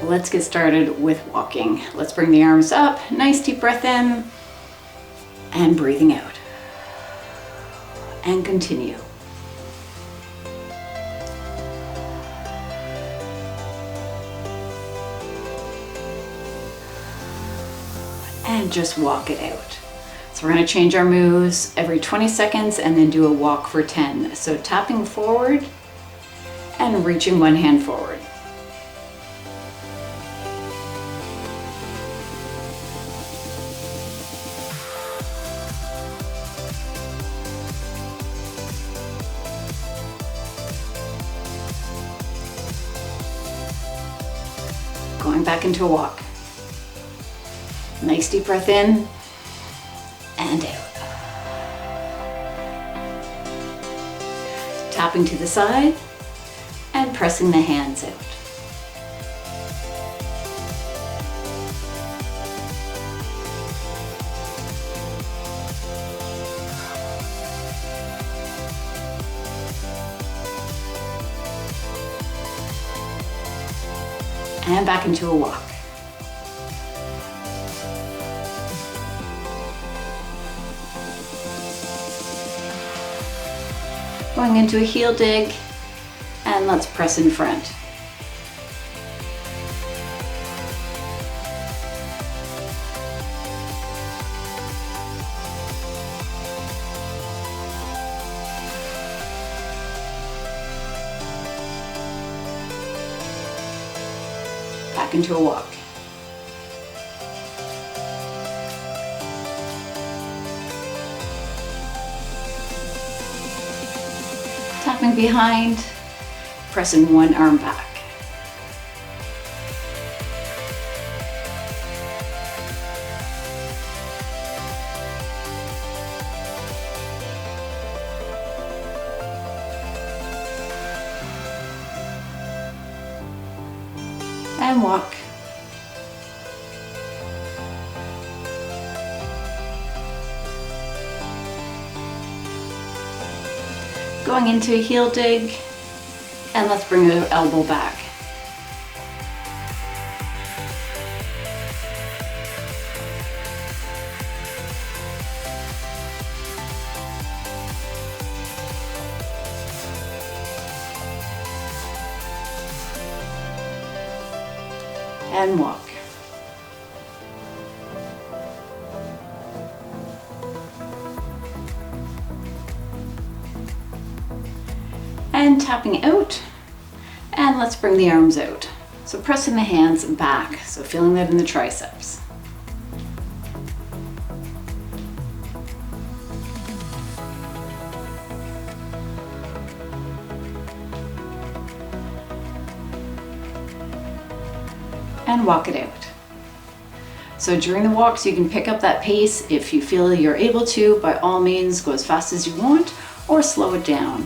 Let's get started with walking. Let's bring the arms up, nice deep breath in, and breathing out. And continue. And just walk it out. So we're going to change our moves every 20 seconds and then do a walk for 10. So tapping forward and reaching one hand forward. Going back into a walk. Nice deep breath in and out. Tapping to the side and pressing the hands out. And back into a walk. Going into a heel dig, and let's press in front. Back into a walk. Tapping behind, pressing one arm back. And walk. Going into a heel dig, and let's bring the elbow back. And walk. And tapping out, and let's bring the arms out. So pressing the hands back, so feeling that in the triceps. And walk it out. So during the walks, you can pick up that pace. If you feel you're able to, by all means, go as fast as you want or slow it down.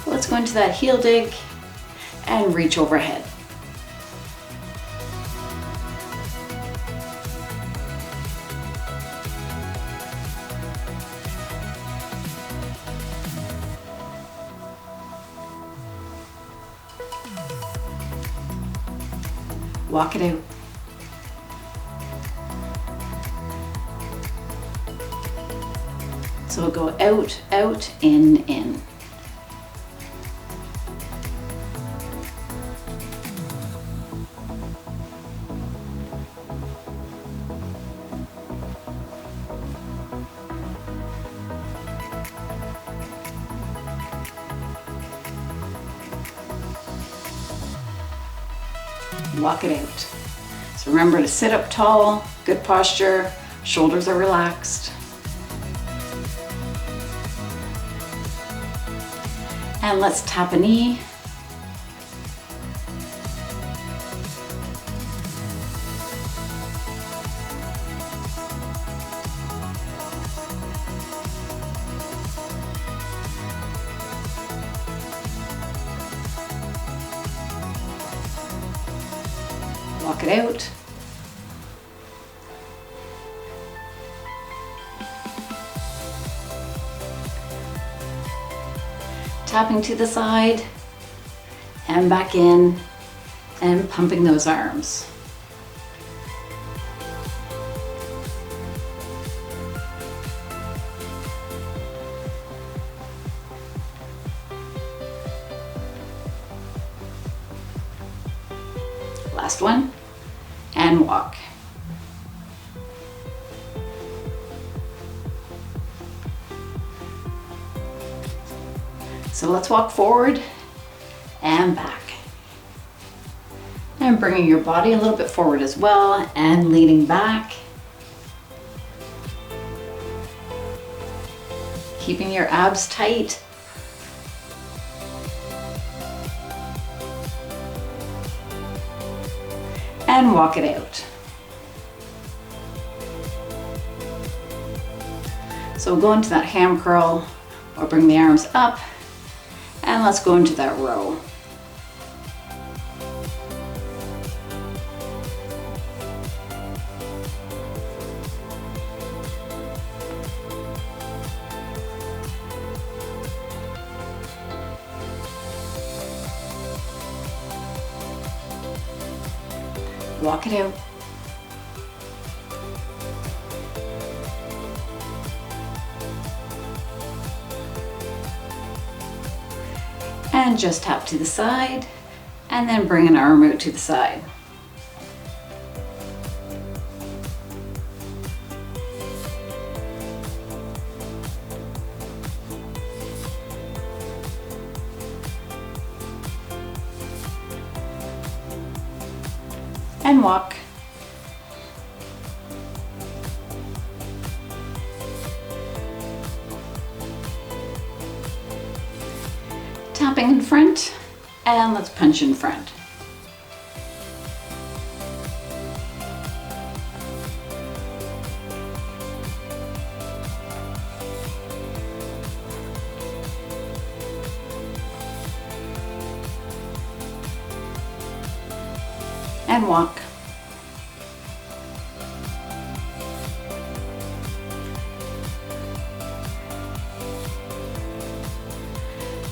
Let's go into that heel dig and reach overhead. Walk it out. So we'll go out, out, in. Walk it out. So remember to sit up tall, good posture, shoulders are relaxed. And let's tap a knee. Walk it out. Tapping to the side and back in and pumping those arms. Last one, and walk. So let's walk forward and back. And bringing your body a little bit forward as well and leaning back. Keeping your abs tight. And walk it out. So go into that ham curl or bring the arms up, and let's go into that row. Walk it out. And just tap to the side, and then bring an arm out to the side. And walk. Tapping in front, and let's punch in front. And walk.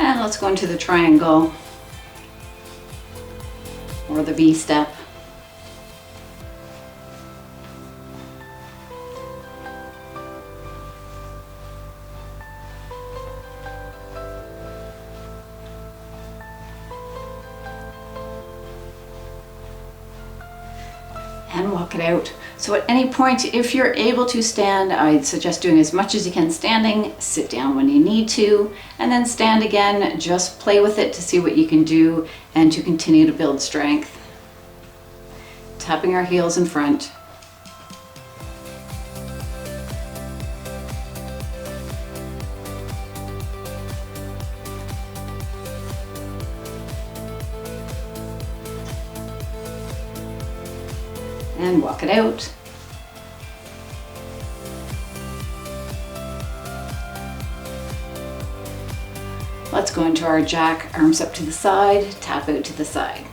And let's go into the triangle or the V step. And walk it out. So at any point, if you're able to stand, I'd suggest doing as much as you can standing. Sit down when you need to, and then stand again. Just play with it to see what you can do and to continue to build strength. Tapping our heels in front. And walk it out. Let's go into our jack, arms up to the side, tap out to the side.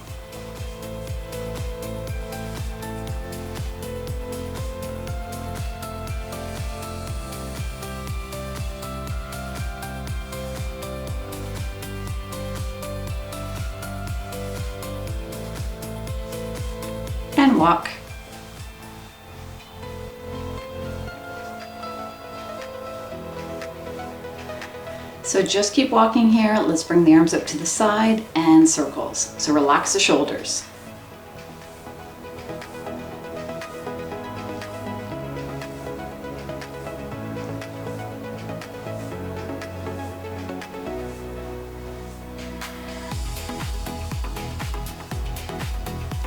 And walk. So just keep walking here. Let's bring the arms up to the side and circles. So relax the shoulders.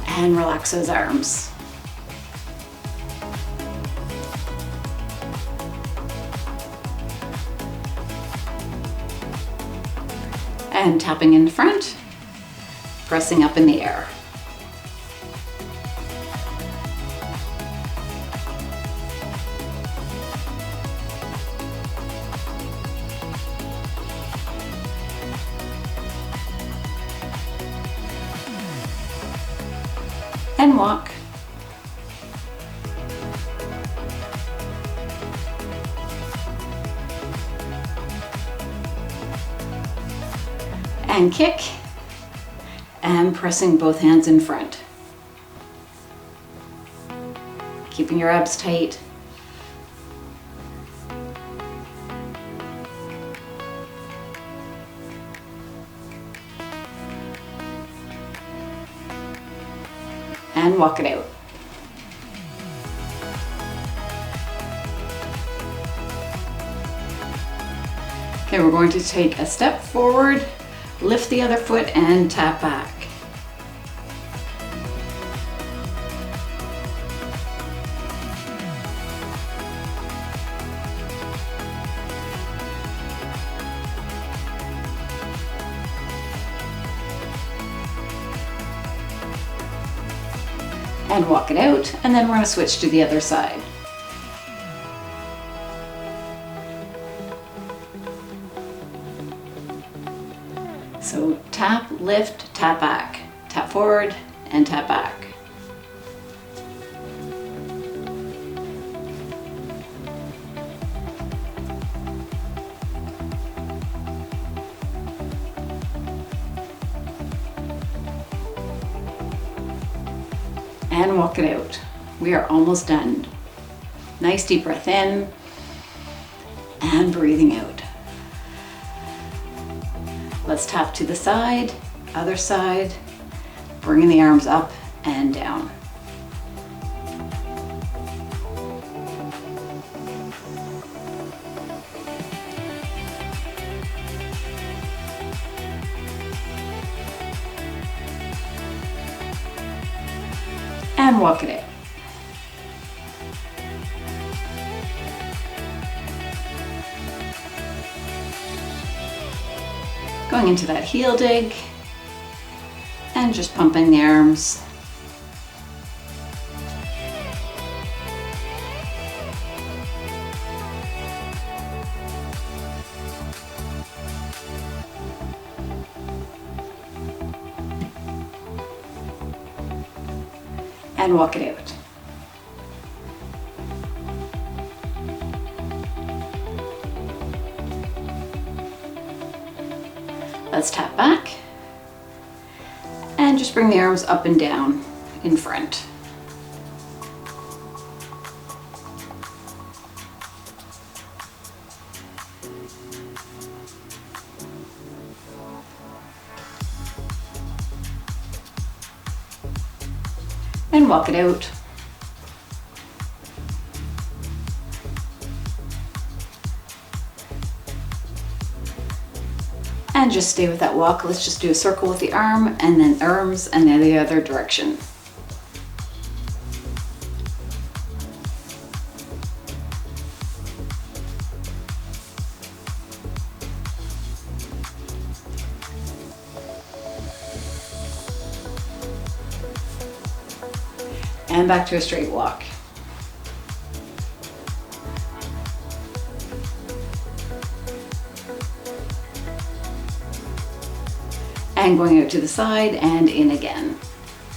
And relax those arms. And tapping in front, pressing up in the air. And walk. And kick, and pressing both hands in front. Keeping your abs tight. And walk it out. Okay, we're going to take a step forward, lift the other foot and tap back. And walk it out, and then we're going to switch to the other side. So tap, lift, tap back, tap forward, and tap back. And walk it out. We are almost done. Nice deep breath in and breathing out. Let's tap to the side, other side, bringing the arms up and down. And walk it out. Going into that heel dig and just pumping the arms. And walk it out. Let's tap back and just bring the arms up and down in front. And walk it out. And just stay with that walk. Let's just do a circle with the arm and then arms and then the other direction. And back to a straight walk. And going out to the side and in again.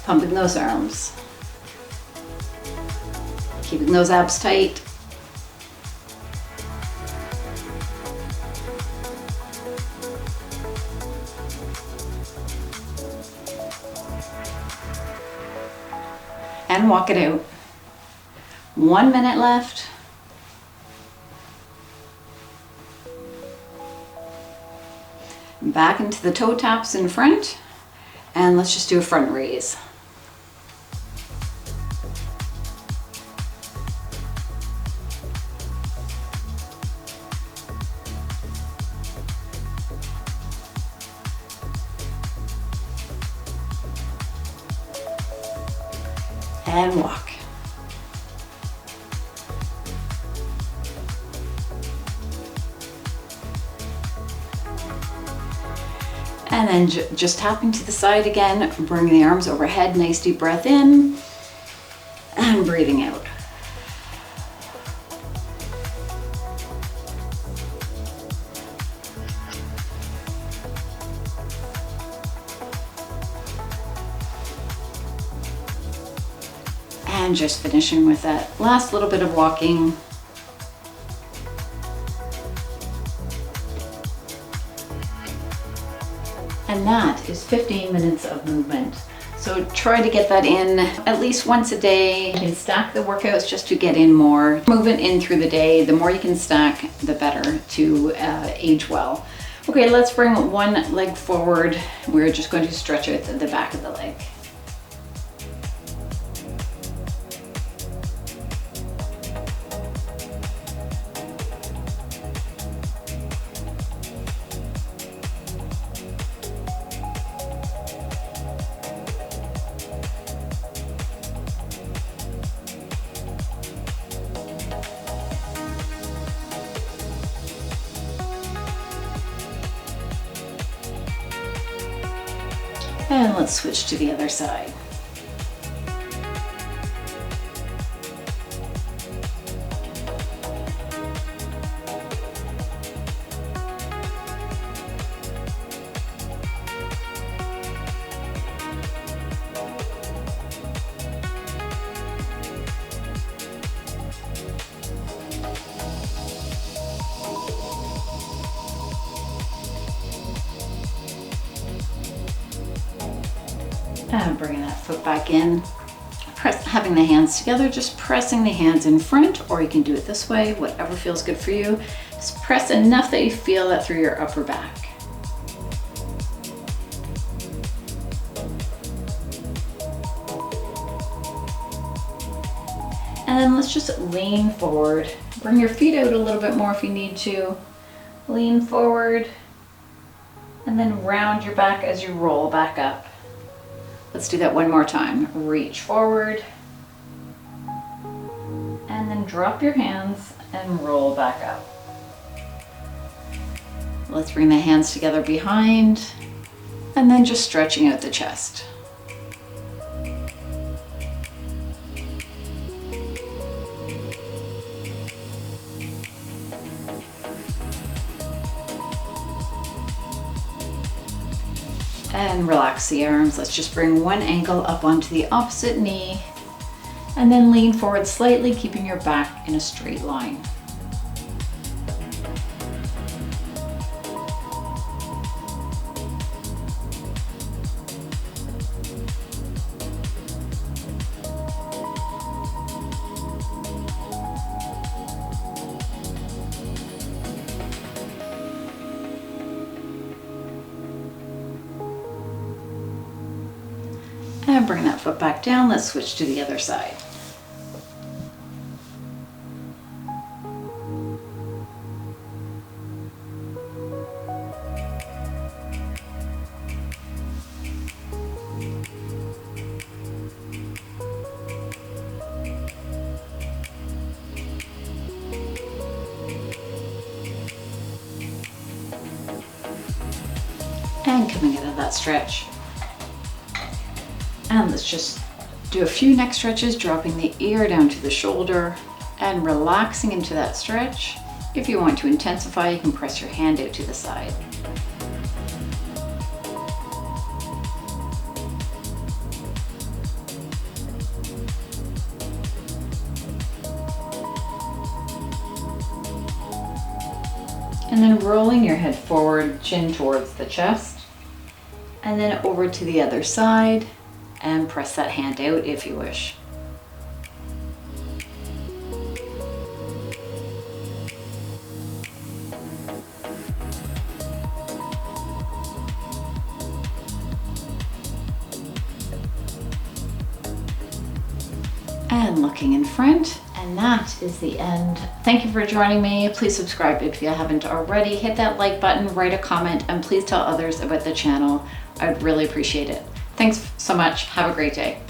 Pumping those arms. Keeping those abs tight. And walk it out. 1 minute left. Back into the toe taps in front, and let's just do a front raise. And walk. And then just tapping to the side again, bringing the arms overhead, nice deep breath in, and breathing out. And just finishing with that last little bit of walking. And that is 15 minutes of movement. So try to get that in at least once a day. You can stack the workouts just to get in more movement in through the day. The more you can stack, the better to age well. Okay, let's bring one leg forward. We're just going to stretch out the back of the leg. And let's switch to the other side. And bringing that foot back in, having the hands together, just pressing the hands in front, or you can do it this way, whatever feels good for you. Just press enough that you feel that through your upper back. And then let's just lean forward. Bring your feet out a little bit more if you need to. Lean forward, and then round your back as you roll back up. Let's do that one more time. Reach forward, and then drop your hands and roll back up. Let's bring the hands together behind, and then just stretching out the chest. And relax the arms. Let's just bring one ankle up onto the opposite knee, and then lean forward slightly, keeping your back in a straight line. And bring that foot back down. Let's switch to the other side. And coming out of that stretch. And let's just do a few neck stretches, dropping the ear down to the shoulder and relaxing into that stretch. If you want to intensify, you can press your hand out to the side. And then rolling your head forward, chin towards the chest, and then over to the other side. And press that hand out if you wish. And looking in front, and that is the end. Thank you for joining me. Please subscribe if you haven't already. Hit that like button, write a comment, and please tell others about the channel. I'd really appreciate it. Thanks so much. Have a great day.